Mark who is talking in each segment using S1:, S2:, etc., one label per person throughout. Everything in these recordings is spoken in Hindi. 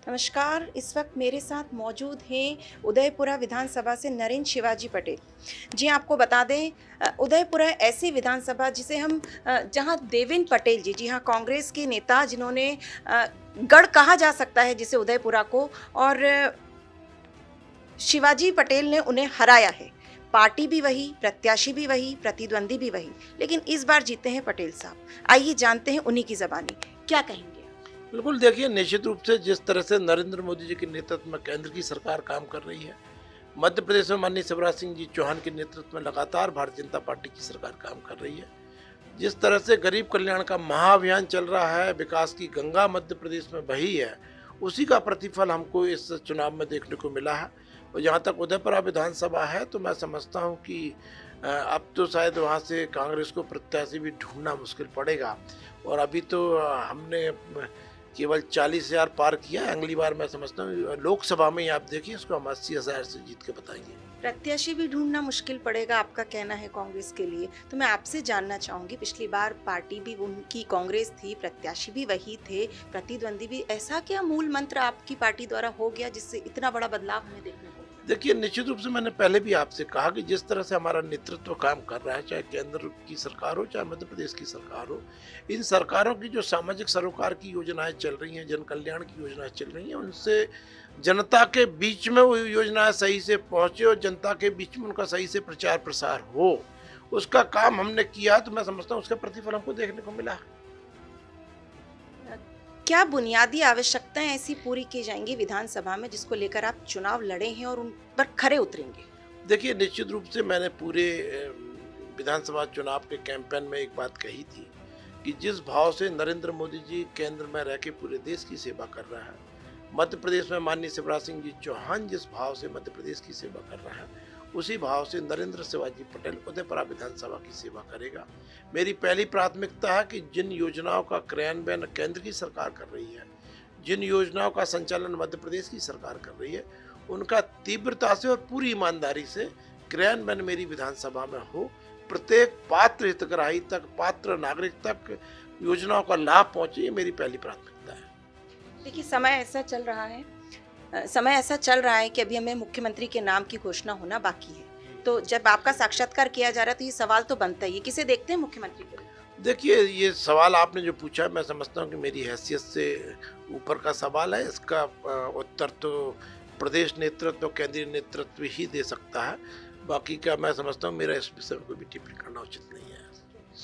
S1: नमस्कार। इस वक्त मेरे साथ मौजूद हैं उदयपुरा विधानसभा से नरेंद्र शिवाजी पटेल जी। आपको बता दें, उदयपुरा ऐसी विधानसभा जिसे हम जहां देवेंद्र पटेल जी, जी हाँ, कांग्रेस के नेता जिन्होंने गढ़ कहा जा सकता है जिसे उदयपुरा को, और शिवाजी पटेल ने उन्हें हराया है। पार्टी भी वही, प्रत्याशी भी वही, प्रतिद्वंदी भी वही, लेकिन इस बार जीते हैं पटेल साहब। आइए जानते हैं उन्हीं की ज़बानी क्या कहेंगे।
S2: बिल्कुल, देखिए, निश्चित रूप से जिस तरह से नरेंद्र मोदी जी के नेतृत्व में केंद्र की सरकार काम कर रही है, मध्य प्रदेश में माननीय शिवराज सिंह जी चौहान के नेतृत्व में लगातार भारतीय जनता पार्टी की सरकार काम कर रही है। जिस तरह से गरीब कल्याण का महाअभियान चल रहा है, विकास की गंगा मध्य प्रदेश में बही है, उसी का प्रतिफल हमको इस चुनाव में देखने को मिला है। और जहाँ तक उदयपुरा विधानसभा है, तो मैं समझता हूँ कि अब तो शायद वहाँ से कांग्रेस को प्रत्याशी भी ढूंढना मुश्किल पड़ेगा। और अभी तो हमने केवल 40,000 पार किया है। अगली बार मैं समझता हूँ लोकसभा में ही आप देखिए, इसको हम 80,000 से जीत के बताएंगे।
S1: प्रत्याशी भी ढूंढना मुश्किल पड़ेगा, आपका कहना है कांग्रेस के लिए। तो मैं आपसे जानना चाहूंगी, पिछली बार पार्टी भी उनकी कांग्रेस थी, प्रत्याशी भी वही थे, प्रतिद्वंदी भी। ऐसा क्या मूल मंत्र आपकी पार्टी द्वारा हो गया जिससे इतना बड़ा बदलाव हमें देखने को?
S2: देखिए, निश्चित रूप से मैंने पहले भी आपसे कहा कि जिस तरह से हमारा नेतृत्व काम कर रहा है, चाहे केंद्र की सरकार हो, चाहे मध्य प्रदेश की सरकार हो, इन सरकारों की जो सामाजिक सरोकार की योजनाएं चल रही हैं, जन कल्याण की योजनाएं चल रही हैं, उनसे जनता के बीच में वो योजनाएं सही से पहुंचे और जनता के बीच में उनका सही से प्रचार प्रसार हो, उसका काम हमने किया। तो मैं समझता हूँ उसका प्रतिफल हमको देखने को मिला।
S1: क्या बुनियादी आवश्यकताएं ऐसी पूरी की जाएंगी विधानसभा में जिसको लेकर आप चुनाव लड़े हैं और उन पर खरे उतरेंगे?
S2: देखिए, निश्चित रूप से मैंने पूरे विधानसभा चुनाव के कैंपेन में एक बात कही थी कि जिस भाव से नरेंद्र मोदी जी केंद्र में रह के पूरे देश की सेवा कर रहा है, मध्य प्रदेश में माननीय शिवराज सिंह जी चौहान जिस भाव से मध्य प्रदेश की सेवा कर रहा है, उसी भाव से नरेंद्र शिवाजी पटेल उदयपुरा विधानसभा की सेवा करेगा। मेरी पहली प्राथमिकता है कि जिन योजनाओं का क्रियान्वयन केंद्र की सरकार कर रही है, जिन योजनाओं का संचालन मध्य प्रदेश की सरकार कर रही है, उनका तीव्रता से और पूरी ईमानदारी से क्रियान्वयन मेरी विधानसभा में हो। प्रत्येक पात्र हितग्राही तक, पात्र नागरिक तक योजनाओं का लाभ पहुंचे, ये मेरी पहली प्राथमिकता है।
S1: देखिए, समय ऐसा चल रहा है कि अभी हमें मुख्यमंत्री के नाम की घोषणा होना बाकी है। तो जब आपका साक्षात्कार किया जा रहा है तो ये सवाल तो बनता ही है, किसे देखते हैं मुख्यमंत्री के?
S2: देखिए, ये सवाल आपने जो पूछा, मैं समझता हूँ कि मेरी हैसियत से ऊपर का सवाल है। इसका उत्तर तो प्रदेश नेतृत्व, केंद्रीय नेतृत्व ही दे सकता है। बाकी का मैं समझता हूँ मेरा इस विषय में कोई भी टिप्पणी करना उचित नहीं है।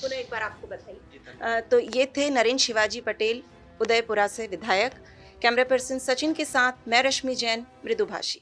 S1: पुनः एक बार आपको बताइए। तो ये थे नरेंद्र शिवाजी पटेल, उदयपुरा से विधायक। कैमरा पर्सन सचिन के साथ मैं रश्मि जैन, मृदुभाषी।